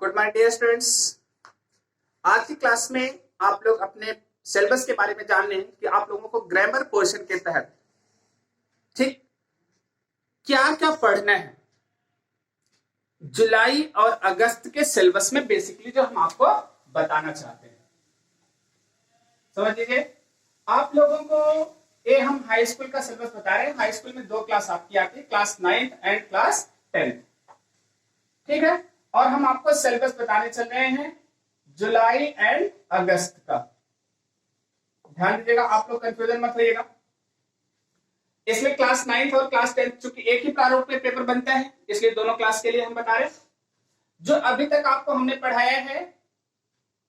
Good morning dear students. आज की class में आप लोग अपने सिलेबस के बारे में जान लें कि आप लोगों को ग्रामर पोर्शन के तहत ठीक क्या क्या पढ़ना है। जुलाई और अगस्त के सिलेबस में बेसिकली जो हम आपको बताना चाहते हैं, समझ लीजिए। आप लोगों को ये हम हाई स्कूल का सिलेबस बता रहे हैं। हाई स्कूल में दो क्लास आपकी आती है, class 9th and class 10th, ठीक है। और हम आपको सिलेबस बताने चल रहे हैं जुलाई एंड अगस्त का। ध्यान दीजिएगा, आप लोग कंफ्यूजन मत होइएगा। इसमें क्लास 9th और क्लास 10th चूंकि एक ही प्रारूप में पेपर बनता है, इसलिए दोनों क्लास के लिए हम बता रहे हैं। जो अभी तक आपको हमने पढ़ाया है,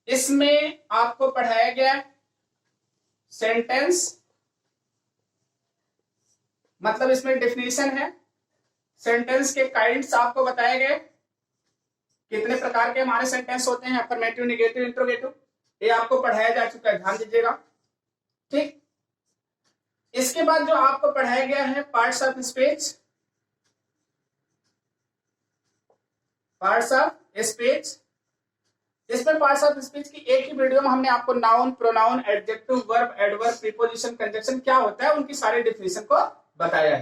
इसमें आपको पढ़ाया गया सेंटेंस, मतलब इसमें डेफिनेशन है। सेंटेंस के काइंड्स आपको बताए गए, कितने प्रकार के हमारे सेंटेंस होते हैं, अफर्मेटिव, नेगेटिव, इंट्रोगेटिव, ये आपको पढ़ाया जा चुका है, ध्यान दीजिएगा, ठीक। इसके बाद जो आपको पढ़ाया गया है parts of speech, parts of speech. इसमें पार्ट्स ऑफ स्पीच की एक ही वीडियो में हमने आपको noun, pronoun, adjective, verb, adverb, preposition, conjunction क्या होता है, उनकी सारी डेफिनेशन को बताया है।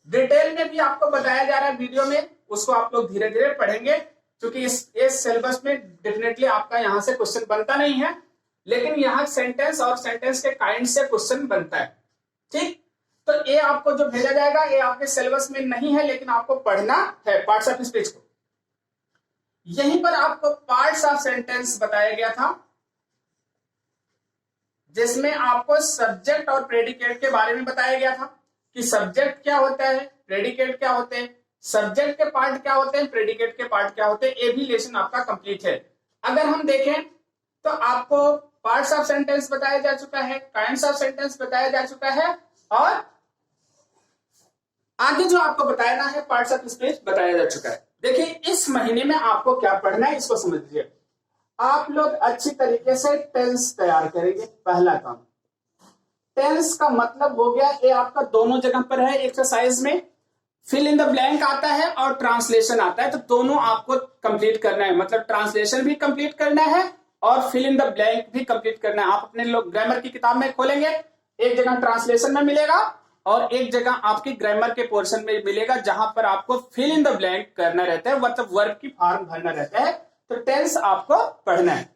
डिटेल में भी आपको बताया जा रहा है वीडियो में, उसको आप लोग धीरे धीरे पढ़ेंगे, क्योंकि इस सिलेबस में डेफिनेटली आपका यहां से क्वेश्चन बनता नहीं है, लेकिन यहाँ सेंटेंस और सेंटेंस के काइंड से क्वेश्चन बनता है, ठीक। तो ये आपको जो भेजा जाएगा ये आपके सिलेबस में नहीं है, लेकिन आपको पढ़ना है पार्ट्स ऑफ स्पीच को। यहीं पर आपको पार्ट्स ऑफ सेंटेंस बताया गया था, जिसमें आपको सब्जेक्ट और प्रेडिकेट के बारे में बताया गया था कि सब्जेक्ट क्या होता है, प्रेडिकेट क्या होते हैं, सब्जेक्ट के पार्ट क्या होते हैं, प्रेडिकेट के पार्ट क्या होते हैं। ये भी लेसन आपका कंप्लीट है। अगर हम देखें तो आपको पार्ट्स ऑफ सेंटेंस बताया जा चुका है, काइंड्स ऑफ सेंटेंस बताया जा चुका है, और आगे जो आपको बताना है पार्ट्स ऑफ स्पीच बताया जा चुका है। देखिए, इस महीने में आपको क्या पढ़ना है, इसको समझ लीजिए। आप लोग अच्छी तरीके से टेंस तैयार करेंगे। पहला काम, टेंस का मतलब हो गया, ये आपका दोनों जगह पर है। एक्सरसाइज में फिल इन द ब्लैंक आता है और ट्रांसलेशन आता है, तो दोनों आपको कंप्लीट करना है। मतलब ट्रांसलेशन भी कंप्लीट करना है और फिल इन द ब्लैंक भी कंप्लीट करना है। आप अपने लोग ग्रामर की किताब में खोलेंगे, एक जगह ट्रांसलेशन में मिलेगा और एक जगह आपकी ग्रामर के पोर्शन में मिलेगा, जहां पर आपको फिल इन द ब्लैंक करना रहता है, मतलब वर्ब की फॉर्म भरना रहता है। तो टेंस आपको पढ़ना है।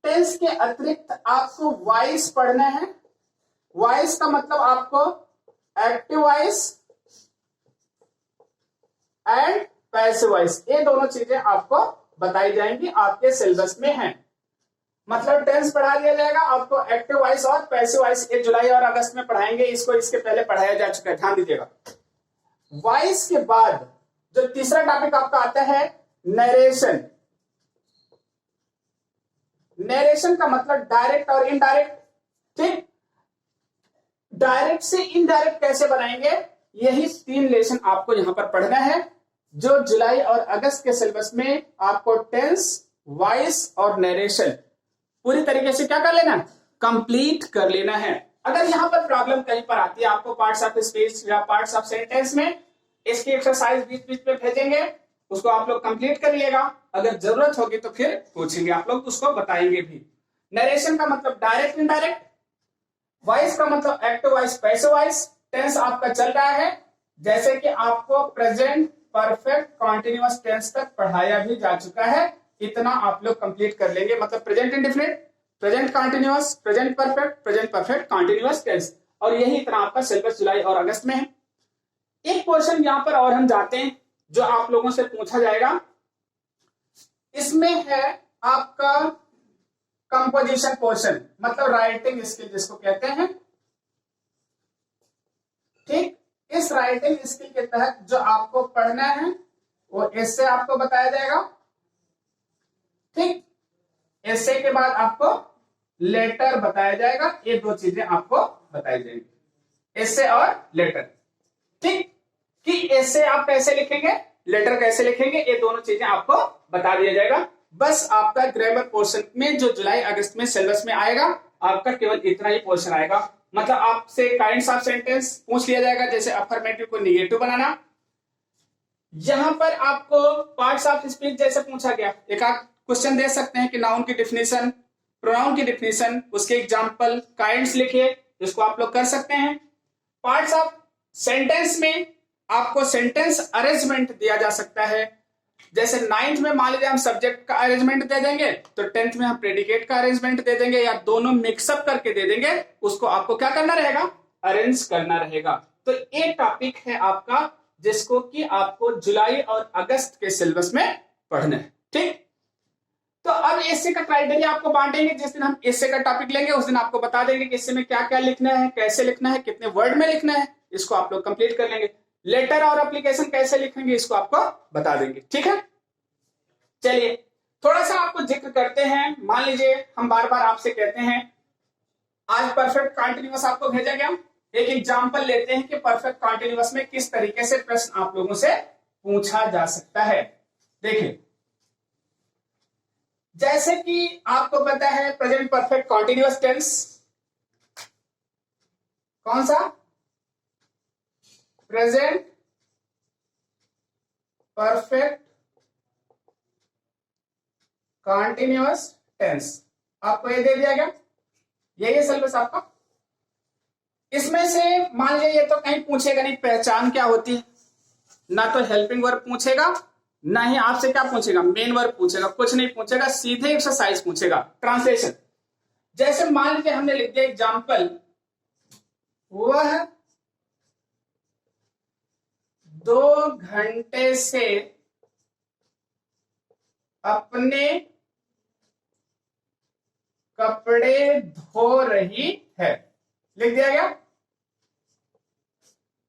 टेंस के अतिरिक्त आपको वॉइस पढ़ना है। वॉइस का मतलब आपको active voice and passive voice, ये दोनों चीजें आपको बताई जाएंगी, आपके सिलेबस में है। मतलब टेंस पढ़ा दिया जाएगा आपको, एक्टिव वॉइस और पैसिव वॉइस ये जुलाई और अगस्त में पढ़ाएंगे, इसको इसके पहले पढ़ाया जा चुका है, ध्यान दीजिएगा। वॉइस के बाद जो तीसरा टॉपिक आपका आता है नरेशन। नरेशन का मतलब डायरेक्ट और इनडायरेक्ट, ठीक। डायरेक्ट से इनडायरेक्ट कैसे बनाएंगे, यही 3 लेसन आपको यहां पर पढ़ना है, जो जुलाई और अगस्त के सिलेबस में आपको टेंस, वॉइस और नरेशन पूरी तरीके से क्या कर लेना, कंप्लीट कर लेना है। अगर यहां पर प्रॉब्लम कहीं पर आती है आपको पार्ट्स ऑफ स्पीच या पार्ट्स ऑफ सेंटेंस में, इसकी एक्सरसाइज बीच बीच में भेजेंगे, उसको आप लोग कंप्लीट कर लिएगा। अगर जरूरत होगी तो फिर पूछेंगे, आप लोग उसको बताएंगे भी। नरेशन का मतलब डायरेक्ट, इनडायरेक्ट। वॉइस का मतलब active voice, passive voice. Tense आपका चल रहा है, जैसे कि आपको प्रेजेंट परफेक्ट कॉन्टिन्यूअस टेंस तक पढ़ाया भी जा चुका है, इतना आप लोग कंप्लीट कर लेंगे। मतलब present indefinite, present continuous, present perfect continuous tense, और यही इतना आपका सिलेबस जुलाई और अगस्त में है। एक पोर्शन यहां पर और हम जाते हैं जो आप लोगों से पूछा जाएगा, इसमें है आपका कंपोजिशन पोर्शन, मतलब राइटिंग स्किल जिसको कहते हैं, ठीक। इस राइटिंग स्किल के तहत जो आपको पढ़ना है वो एसे आपको बताया जाएगा, ठीक। एसे के बाद आपको लेटर बताया जाएगा, ये 2 चीजें आपको बताई जाएंगी, एसे और लेटर, ठीक। कि एसे आप कैसे लिखेंगे, लेटर कैसे लिखेंगे, ये दोनों चीजें आपको बता दिया जाएगा। बस आपका ग्रामर पोर्शन में जो जुलाई अगस्त में सिलेबस में आएगा, आपका केवल इतना ही पोर्शन आएगा। मतलब आपसे काइंड्स ऑफ सेंटेंस पूछ लिया जाएगा, जैसे अफर्मेटिव को निगेटिव बनाना, यहां पर आपको पार्ट्स ऑफ स्पीच जैसे पूछा गया, एक आध क्वेश्चन दे सकते हैं कि नाउन की डिफिनेशन, प्रोनाउन की डिफिनेशन, उसके एग्जांपल, काइंड्स लिखिए, इसको आप लोग कर सकते हैं। पार्ट्स ऑफ सेंटेंस में आपको सेंटेंस अरेंजमेंट दिया जा सकता है, जैसे 9th में मान लीजिए हम सब्जेक्ट का अरेंजमेंट दे देंगे, तो 10th में हम प्रेडिकेट का अरेंजमेंट दे देंगे, या दोनों मिक्सअप करके दे देंगे, उसको आपको क्या करना रहेगा, अरेंज करना रहेगा। तो एक टॉपिक है आपका जिसको कि आपको जुलाई और अगस्त के सिलेबस में पढ़ना है, ठीक। तो अब एसे का क्राइटेरिया आपको बांटेंगे, जिस दिन हम एसे का टॉपिक लेंगे उस दिन आपको बता देंगे कि एसे में क्या क्या लिखना है, कैसे लिखना है, कितने वर्ड में लिखना है, इसको आप लोग कंप्लीट कर लेंगे। लेटर और एप्लीकेशन कैसे लिखेंगे इसको आपको बता देंगे, ठीक है। चलिए थोड़ा सा आपको जिक्र करते हैं। मान लीजिए हम बार बार आपसे कहते हैं, आज परफेक्ट कॉन्टिन्यूअस आपको भेजा गया, एक एग्जांपल लेते हैं कि परफेक्ट कॉन्टिन्यूअस में किस तरीके से प्रश्न आप लोगों से पूछा जा सकता है। देखिए जैसे कि आपको पता है प्रेजेंट परफेक्ट कॉन्टिन्यूअस टेंस कौन सा, प्रेजेंट परफेक्ट कॉन्टिन्यूअस टेंस, आपको ये दे दिया गया, यही है सिलेबस आपका। इसमें से मान लीजिए ये तो कहीं पूछेगा नहीं पहचान क्या होती है, ना तो हेल्पिंग वर्ब पूछेगा, ना ही आपसे क्या पूछेगा, मेन वर्ब पूछेगा, कुछ नहीं पूछेगा, सीधे एक्सरसाइज पूछेगा। ट्रांसलेशन, जैसे मान लीजिए हमने लिख दिया एग्जाम्पल, वह 2 घंटे से अपने कपड़े धो रही है, लिख दिया गया।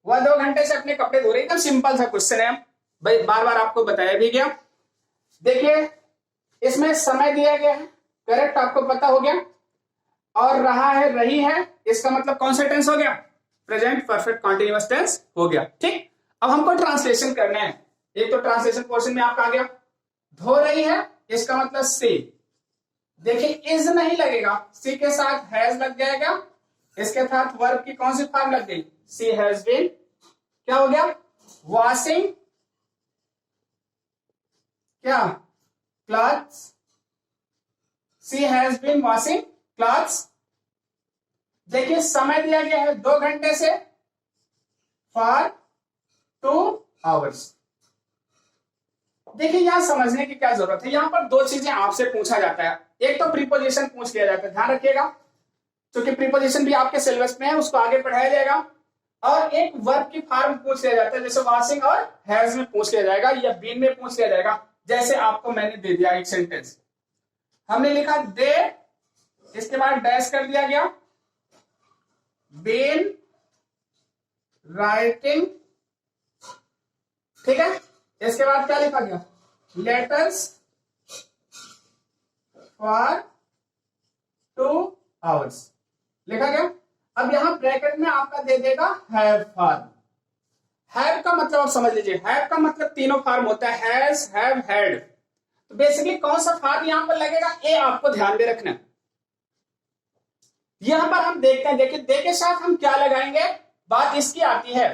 वह 2 घंटे से अपने कपड़े धो रही, एकदम सिंपल सा क्वेश्चन है भाई, बार बार आपको बताया भी गया। देखिए इसमें समय दिया गया है, करेक्ट आपको पता हो गया, और रहा है रही है, इसका मतलब कौन सा टेंस हो गया, प्रेजेंट परफेक्ट कॉन्टिन्यूअस टेंस हो गया, ठीक। अब हमको ट्रांसलेशन करना है, एक तो ट्रांसलेशन पोर्शन में आपका आ गया, धो रही है इसका मतलब सी, देखिए इज नहीं लगेगा, सी के साथ हैज लग जाएगा, इसके साथ वर्ब की कौन सी फॉर्म लग गई, सी हैज बीन, क्या हो गया, वॉशिंग क्या, clothes, she has been washing clothes. देखिए समय दिया गया है 2 घंटे से, फॉर 2 आवर्स। देखिए यहां समझने की क्या जरूरत है, यहां पर 2 चीजें आपसे पूछा जाता है, एक तो प्रीपोजिशन पूछ लिया जाता है, ध्यान रखिएगा, क्योंकि प्रीपोजिशन भी आपके सिलेबस में है, उसको आगे पढ़ाया जाएगा, और एक वर्ब की फॉर्म पूछ लिया जाता है, जैसे वॉशिंग और हैज में पूछ लिया जाएगा, या बीन में पूछ लिया जाएगा। जैसे आपको मैंने दे दिया एक सेंटेंस, हमने लिखा दे, इसके बाद डैश कर दिया गया, बीन राइटिंग, ठीक है, इसके बाद क्या लिखा गया, लेटर्स फॉर 2 आवर्स लिखा गया। अब यहां ब्रैकेट में आपका दे देगा हैव फॉर्म, हैव का मतलब आप समझ लीजिए, हैव का मतलब तीनों फॉर्म होता है, हैज, हैव, हैड। तो बेसिकली कौन सा फॉर्म यहां पर लगेगा, ए आपको ध्यान दे रखना। यहां पर हम देखते हैं, देखिए दे के साथ हम क्या लगाएंगे, बात इसकी आती है,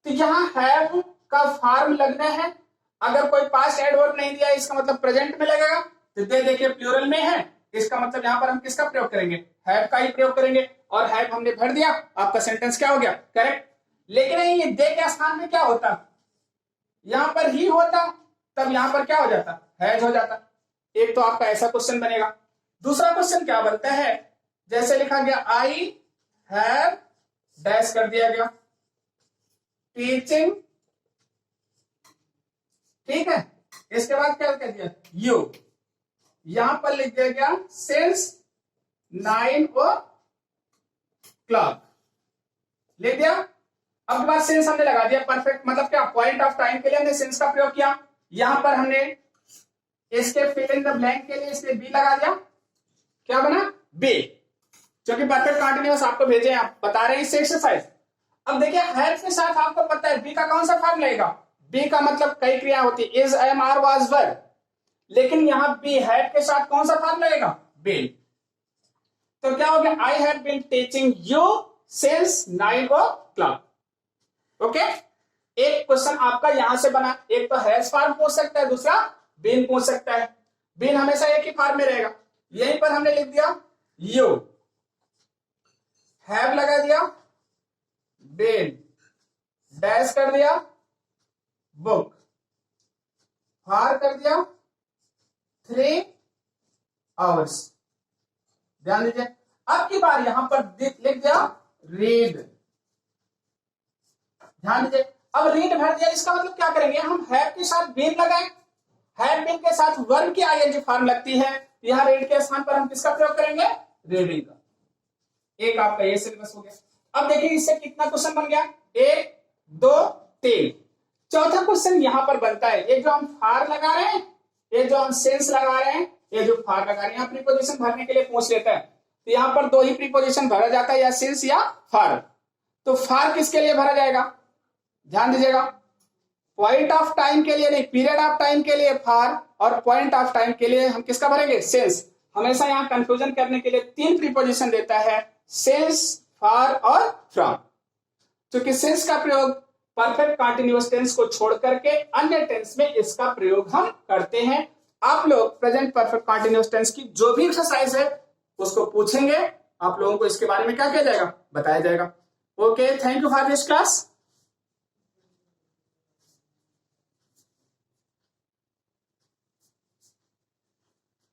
तो यहां हैव का फॉर्म लगना है, अगर कोई पास्ट एडवर्ब नहीं दिया इसका मतलब प्रेजेंट में लगेगा, तो दे देखिए प्लूरल में है, इसका मतलब यहां पर हम किसका प्रयोग करेंगे, हैव का ही प्रयोग करेंगे, और हैव हमने भर दिया, आपका सेंटेंस क्या हो गया, करेक्ट। लेकिन ये दे के स्थान में क्या होता, यहां पर ही होता, तब यहां पर क्या हो जाता, हैज हो जाता। एक तो आपका ऐसा क्वेश्चन बनेगा। दूसरा क्वेश्चन क्या बनता है, जैसे लिखा गया आई हैव डैश कर दिया गया टीचिंग, ठीक है, इसके बाद क्या कर दिया यू, यहां पर लिख दिया गया सिंस 9 o'clock लिख दिया। अब बात सिंस हमने लगा दिया, परफेक्ट मतलब क्या, पॉइंट ऑफ टाइम के लिए हमने सिंस का प्रयोग किया, यहां पर हमने इसके फिल इन द ब्लैंक के लिए इसलिए बी लगा दिया, क्या बना बी, क्योंकि परफेक्ट कंटीन्यूअस आपको भेजे, आप बता रहे हैं इससे एक्सरसाइज। अब देखिए हैव के साथ आपको पता है बी का कौन सा फॉर्म लगेगा, बी का मतलब कई क्रिया होती है, इज, एम, आर, वाज, वर, लेकिन यहां बी हैव के साथ कौन सा फॉर्म लगेगा, बीन। तो क्या हो गया, I have been teaching you since 9 o'clock। Okay, एक क्वेश्चन आपका यहां से बना, एक तो हैज फॉर्म पूछ सकता है, दूसरा बीन पूछ सकता है। बीन हमेशा एक ही फॉर्म में रहेगा। यहीं पर हमने लिख दिया यू, हैव लगा दिया, बीन डैश कर दिया, बुक फॉर कर दिया 3 आवर्स। ध्यान दीजिए, अब की बार यहां पर लिख दिया रीड। ध्यान दीजिए, अब रीड भर दिया, इसका मतलब क्या करेंगे हम, हैव के साथ बीन लगाएं, हैव बीन के साथ वर्ब की आईएनजी फॉर्म लगती है, यहां रीड के स्थान पर हम किसका प्रयोग करेंगे, रीडिंग का। एक आपका ये सिलेबस हो गया। अब देखिए इससे कितना क्वेश्चन बन गया, 1 2 3। चौथा क्वेश्चन यहां पर बनता है, ये जो हम फार लगा रहे हैं, ये जो हम सेंस लगा रहे हैं, ये जो फार लगा रहे हैं, यहाँ प्रीपोजिशन भरने के लिए पूछ लेता है। तो यहां पर 2 ही प्रीपोजिशन भरा जाता है, या सेंस या फार। तो फार किसके लिए भरा जाएगा, ध्यान दीजिएगा, पॉइंट ऑफ टाइम के लिए नहीं, पीरियड ऑफ टाइम के लिए फार, और पॉइंट ऑफ टाइम के लिए हम किसका भरेंगे, सेंस। हमेशा यहां कंफ्यूजन करने के लिए 3 प्रीपोजिशन देता है, सेंस, फार और फ्रॉम। क्योंकि सेंस का प्रयोग परफेक्ट कंटीन्यूअस टेंस को छोड़ करके अन्य टेंस में इसका प्रयोग हम करते हैं। आप लोग प्रेजेंट परफेक्ट कंटीन्यूअस टेंस की जो भी एक्सरसाइज है उसको पूछेंगे, आप लोगों को इसके बारे में क्या किया जाएगा, बताया जाएगा। Okay, thank you for this class.